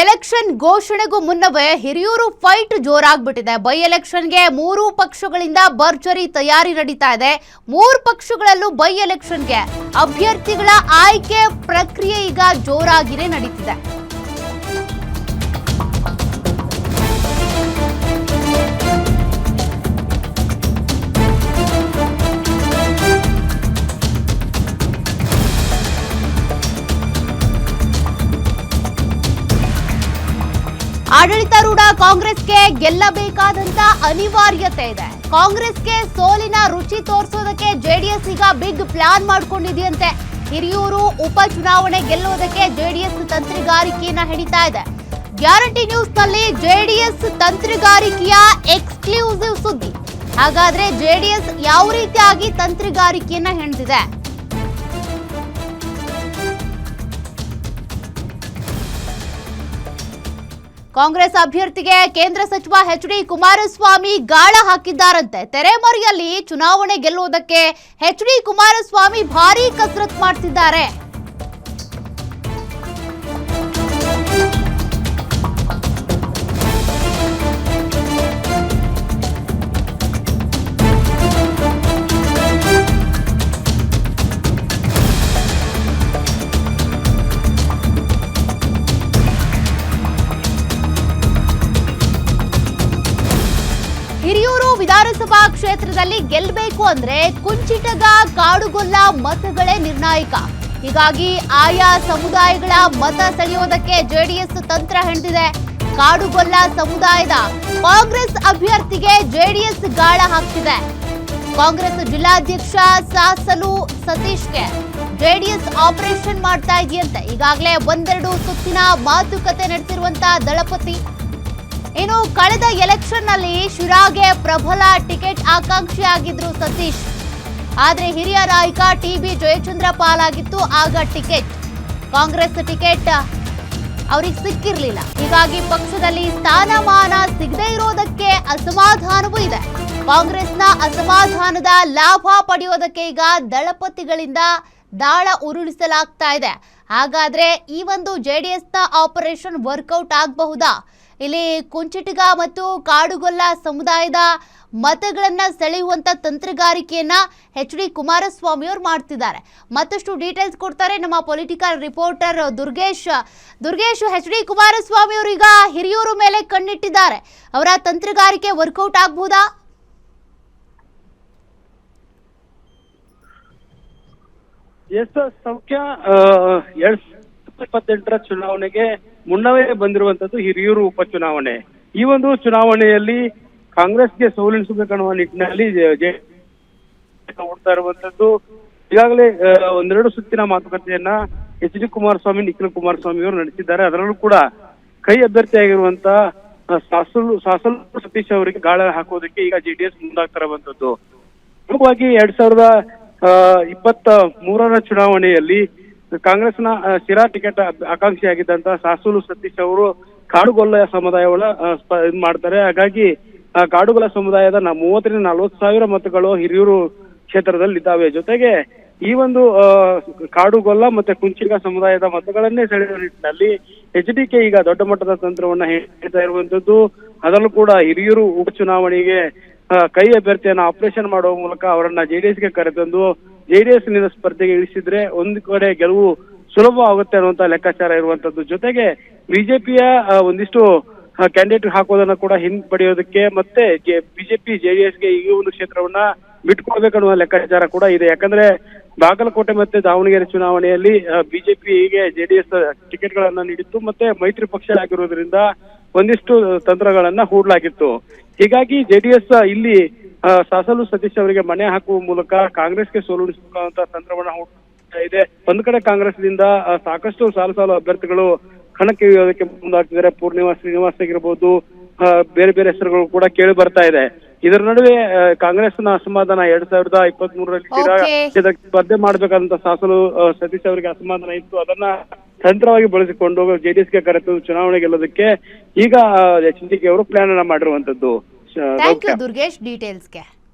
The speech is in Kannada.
ಎಲೆಕ್ಷನ್ ಘೋಷಣೆಗೂ ಮುನ್ನವೇ ಹಿರಿಯೂರು ಫೈಟ್ ಜೋರಾಗ್ಬಿಟ್ಟಿದೆ. ಬೈ ಎಲೆಕ್ಷನ್ಗೆ 3 ಪಕ್ಷಗಳಿಂದ ಭರ್ಜರಿ ತಯಾರಿ ನಡೀತಾ ಇದೆ. 3 ಪಕ್ಷಗಳಲ್ಲೂ ಬೈ ಎಲೆಕ್ಷನ್ಗೆ ಅಭ್ಯರ್ಥಿಗಳ ಆಯ್ಕೆ ಪ್ರಕ್ರಿಯೆ ಈಗ ಜೋರಾಗಿನೇ ನಡೀತಿದೆ. ಆಡಳಿತಾರೂಢ ಕಾಂಗ್ರೆಸ್ಗೆ ಗೆಲ್ಲಬೇಕಾದಂತ ಅನಿವಾರ್ಯತೆ ಇದೆ. ಕಾಂಗ್ರೆಸ್ಗೆ ಸೋಲಿನ ರುಚಿ ತೋರಿಸೋದಕ್ಕೆ ಜೆಡಿಎಸ್ ಈಗ ಬಿಗ್ ಪ್ಲಾನ್ ಮಾಡ್ಕೊಂಡಿದೆಯಂತೆ. ಹಿರಿಯೂರು ಉಪಚುನಾವಣೆ ಗೆಲ್ಲೋದಕ್ಕೆ ಜೆಡಿಎಸ್ ತಂತ್ರಗಾರಿಕೆಯನ್ನ ಹಿಡಿತಾ ಇದೆ. ಗ್ಯಾರಂಟಿ ನ್ಯೂಸ್ ನಲ್ಲಿ ಜೆಡಿಎಸ್ ತಂತ್ರಗಾರಿಕೆಯ ಎಕ್ಸ್ಕ್ಲೂಸಿವ್ ಸುದ್ದಿ. ಹಾಗಾದ್ರೆ ಜೆಡಿಎಸ್ ಯಾವ ರೀತಿಯಾಗಿ ತಂತ್ರಗಾರಿಕೆಯನ್ನ ಹೆಣೆದಿದೆ? ಕಾಂಗ್ರೆಸ್ ಅಭ್ಯರ್ಥಿಗೆ ಕೇಂದ್ರ ಸಚಿವ ಎಚ್.ಡಿ. ಕುಮಾರಸ್ವಾಮಿ ಗಾಳ ಹಾಕಿದ್ದಾರಂತೆ. ತೆರೆಮರೆಯಲ್ಲಿ ಚುನಾವಣೆ ಗೆಲ್ಲುವುದಕ್ಕೆ ಎಚ್.ಡಿ. ಕುಮಾರಸ್ವಾಮಿ ಭಾರೀ ಕಸರತ್ತು ಮಾಡ್ತಿದ್ದಾರೆ. ಹಿರಿಯೂರು ವಿಧಾನಸಭಾ ಕ್ಷೇತ್ರದಲ್ಲಿ ಗೆಲ್ಲಬೇಕು ಅಂದ್ರೆ ಕುಂಚಿಟಗ ಕಾಡುಗೊಲ್ಲ ಮತಗಳೇ ನಿರ್ಣಾಯಕ. ಹೀಗಾಗಿ ಆಯಾ ಸಮುದಾಯಗಳ ಮತ ಸೆಳೆಯೋದಕ್ಕೆ ಜೆಡಿಎಸ್ ತಂತ್ರ ಹೆಣೆದಿದೆ. ಕಾಡುಗೊಲ್ಲ ಸಮುದಾಯದ ಕಾಂಗ್ರೆಸ್ ಅಭ್ಯರ್ಥಿಗೆ ಜೆಡಿಎಸ್ ಗಾಳ ಹಾಕ್ತಿದೆ. ಕಾಂಗ್ರೆಸ್ ಜಿಲ್ಲಾಧ್ಯಕ್ಷ ಸಾಸಲು ಸತೀಶ್ಗೆ ಜೆಡಿಎಸ್ ಆಪರೇಷನ್ ಮಾಡ್ತಾ ಇದೆಯಂತೆ. ಈಗಾಗಲೇ ಒಂದೆರಡು ಸುತ್ತಿನ ಮಾತುಕತೆ ನಡೆಸಿರುವಂತಹ ದಳಪತಿ. ಇನ್ನು ಕಳೆದ ಎಲೆಕ್ಷನ್ ನಲ್ಲಿ ಶಿರಾಗೆ ಪ್ರಬಲ ಟಿಕೆಟ್ ಆಕಾಂಕ್ಷಿಯಾಗಿದ್ರು ಸತೀಶ್. ಆದ್ರೆ ಹಿರಿಯ ನಾಯಕ ಟಿ.ಬಿ. ಜಯಚಂದ್ರ ಪಾಲಾಗಿತ್ತು. ಆಗ ಕಾಂಗ್ರೆಸ್ ಟಿಕೆಟ್ ಅವ್ರಿಗೆ ಸಿಕ್ಕಿರ್ಲಿಲ್ಲ. ಹೀಗಾಗಿ ಪಕ್ಷದಲ್ಲಿ ಸ್ಥಾನಮಾನ ಸಿಗದೇ ಇರೋದಕ್ಕೆ ಅಸಮಾಧಾನವೂ ಇದೆ. ಕಾಂಗ್ರೆಸ್ನ ಅಸಮಾಧಾನದ ಲಾಭ ಪಡೆಯೋದಕ್ಕೆ ಈಗ ದಳಪತಿಗಳಿಂದ ದಾಳ ಉರುಳಿಸಲಾಗ್ತಾ ಇದೆ. ಹಾಗಾದ್ರೆ ಈ ಒಂದು ಜೆಡಿಎಸ್ನ ಆಪರೇಷನ್ ವರ್ಕೌಟ್ ಆಗಬಹುದಾ? ಇಲ್ಲಿ ಕುಂಚಿಟಿಗ ಮತ್ತು ಕಾಡುಗೊಲ್ಲ ಸಮುದಾಯದ ಮತಗಳನ್ನ ಸೆಳೆಯುವಂತ ತಂತ್ರಗಾರಿಕೆಯನ್ನ ಎಚ್.ಡಿ. ಕುಮಾರಸ್ವಾಮಿ ಅವರು ಮಾಡ್ತಿದ್ದಾರೆ. ಮತ್ತಷ್ಟು ಡೀಟೇಲ್ಸ್ ಕೊಡ್ತಾರೆ ನಮ್ಮ political reporter Durgesh. H D. Kumaraswamy ಅವರು ಈಗ ಹಿರಿಯೂರು ಮೇಲೆ ಕಣ್ಣಿಟ್ಟಿದ್ದಾರೆ. ಅವರ ತಂತ್ರಗಾರಿಕೆ ವರ್ಕೌಟ್ ಆಗಬಹುದಾ? ಸೌಖ್ಯ 2028ರ ಚುನಾವಣೆಗೆ ಮುನ್ನವೇ ಬಂದಿರುವಂತದ್ದು ಹಿರಿಯೂರು ಉಪಚುನಾವಣೆ. ಈ ಒಂದು ಚುನಾವಣೆಯಲ್ಲಿ ಕಾಂಗ್ರೆಸ್ಗೆ ಸೋಲಿಸಬೇಕನ್ನುವ ನಿಟ್ಟಿನಲ್ಲಿ ಓಡ್ತಾ ಇರುವಂತದ್ದು. ಈಗಾಗಲೇ ಒಂದೆರಡು ಸುತ್ತಿನ ಮಾತುಕತೆಯನ್ನ ಎಚ್.ಡಿ. ಕುಮಾರಸ್ವಾಮಿ, ನಿಖಿಲ್ ಕುಮಾರಸ್ವಾಮಿ ಅವರು ನಡೆಸಿದ್ದಾರೆ. ಅದರಲ್ಲೂ ಕೂಡ ಕೈ ಅಭ್ಯರ್ಥಿಯಾಗಿರುವಂತ ಸಾಸಲು ಸತೀಶ್ ಅವರಿಗೆ ಗಾಳ ಹಾಕೋದಕ್ಕೆ ಈಗ ಜೆಡಿಎಸ್ ಮುಂದಾಗ್ತಾ ಇರುವಂತದ್ದು. ಪ್ರಮುಖವಾಗಿ 2023ರ ಚುನಾವಣೆಯಲ್ಲಿ ಕಾಂಗ್ರೆಸ್ನ ಶಿರಾ ಟಿಕೆಟ್ ಆಕಾಂಕ್ಷಿಯಾಗಿದ್ದಂತ ಸಾಸಲು ಸತೀಶ್ ಅವರು ಕಾಡುಗೊಲ್ಲ ಸಮುದಾಯವನ್ನ ಮಾಡ್ತಾರೆ. ಹಾಗಾಗಿ ಕಾಡುಗೊಲ್ಲ ಸಮುದಾಯದ 30-40 ಸಾವಿರ ಮತಗಳು ಹಿರಿಯೂರು ಕ್ಷೇತ್ರದಲ್ಲಿ ಇದ್ದಾವೆ. ಜೊತೆಗೆ ಈ ಒಂದು ಕಾಡುಗೊಲ್ಲ ಮತ್ತೆ ಕುಂಚಿಗ ಸಮುದಾಯದ ಮತಗಳನ್ನೇ ಸೆಳೆಯುವ ನಿಟ್ಟಿನಲ್ಲಿ ಎಚ್.ಡಿ.ಕೆ ಈಗ ದೊಡ್ಡ ಮಟ್ಟದ ತಂತ್ರವನ್ನ ಹೇಳ್ತಾ ಇರುವಂತದ್ದು. ಅದರಲ್ಲೂ ಕೂಡ ಹಿರಿಯೂರು ಉಪಚುನಾವಣೆಗೆ ಕೈ ಅಭ್ಯರ್ಥಿಯನ್ನ ಆಪರೇಷನ್ ಮಾಡುವ ಮೂಲಕ ಅವರನ್ನ ಜೆಡಿಎಸ್ಗೆ ಕರೆತಂದು ಜೆಡಿಎಸ್ ನಿಂದ ಸ್ಪರ್ಧೆಗೆ ಇಳಿಸಿದ್ರೆ ಒಂದು ಕಡೆ ಗೆಲುವು ಸುಲಭ ಆಗುತ್ತೆ ಅನ್ನುವಂತ ಲೆಕ್ಕಾಚಾರ ಇರುವಂತದ್ದು. ಜೊತೆಗೆ ಬಿಜೆಪಿಯ ಒಂದಿಷ್ಟು ಕ್ಯಾಂಡಿಡೇಟ್ ಹಾಕೋದನ್ನ ಕೂಡ ಹಿಂಪಡೆಯೋದಕ್ಕೆ ಮತ್ತೆ ಬಿಜೆಪಿ ಜೆಡಿಎಸ್ಗೆ ಈ ಒಂದು ಕ್ಷೇತ್ರವನ್ನ ಬಿಟ್ಕೊಡ್ಬೇಕನ್ನುವ ಲೆಕ್ಕಾಚಾರ ಕೂಡ ಇದೆ. ಯಾಕಂದ್ರೆ ಬಾಗಲಕೋಟೆ ಮತ್ತೆ ದಾವಣಗೆರೆ ಚುನಾವಣೆಯಲ್ಲಿ ಬಿಜೆಪಿಗೆ ಜೆಡಿಎಸ್ ಟಿಕೆಟ್ ಗಳನ್ನ ನೀಡಿತ್ತು. ಮತ್ತೆ ಮೈತ್ರಿ ಪಕ್ಷ ಆಗಿರೋದ್ರಿಂದ ಒಂದಿಷ್ಟು ತಂತ್ರಗಳನ್ನ ಹೂಡಲಾಗಿತ್ತು. ಹೀಗಾಗಿ ಜೆಡಿಎಸ್ ಇಲ್ಲಿ ಸಾಸಲು ಸತೀಶ್ ಅವರಿಗೆ ಮಣೆ ಹಾಕುವ ಮೂಲಕ ಕಾಂಗ್ರೆಸ್ಗೆ ಸೋಲುಣಿಸುವಂತ ತಂತ್ರವನ್ನ ಹೂಡ್ತಾ ಇದೆ. ಒಂದು ಕಡೆ ಕಾಂಗ್ರೆಸ್ನಿಂದ ಸಾಕಷ್ಟು ಸಾಲು ಅಭ್ಯರ್ಥಿಗಳು ಕಣಕ್ಕೆ ಇಳಿಯೋದಕ್ಕೆ ಮುಂದಾಗ್ತಿದ್ದಾರೆ. ಪೂರ್ಣಿಮಾ ಶ್ರೀನಿವಾಸ್ ಆಗಿರ್ಬೋದು, ಬೇರೆ ಬೇರೆ ಹೆಸರುಗಳು ಕೂಡ ಕೇಳಿ ಬರ್ತಾ ಇದೆ. ಇದರ ನಡುವೆ ಕಾಂಗ್ರೆಸ್ನ ಅಸಮಾಧಾನ 2023ರಲ್ಲಿ ಸ್ಪರ್ಧೆ ಮಾಡ್ಬೇಕಂತ ಸಾಸಲು ಸತೀಶ್ ಅವರಿಗೆ ಅಸಮಾಧಾನ ಇತ್ತು. ಅದನ್ನ ತಂತ್ರವಾಗಿ ಬಳಸಿಕೊಂಡು ಜೆಡಿಎಸ್ಗೆ ಕರೆತಂದು ಚುನಾವಣೆ ಗೆಲ್ಲೋದಕ್ಕೆ ಈಗ ಎಚ್.ಡಿ.ಕೆ ಅವರು ಪ್ಲಾನ್ ಅನ್ನ ಮಾಡಿರುವಂತದ್ದು. Thank you Durgesh ಡೀಟೇಲ್ಸ್ಗೆ.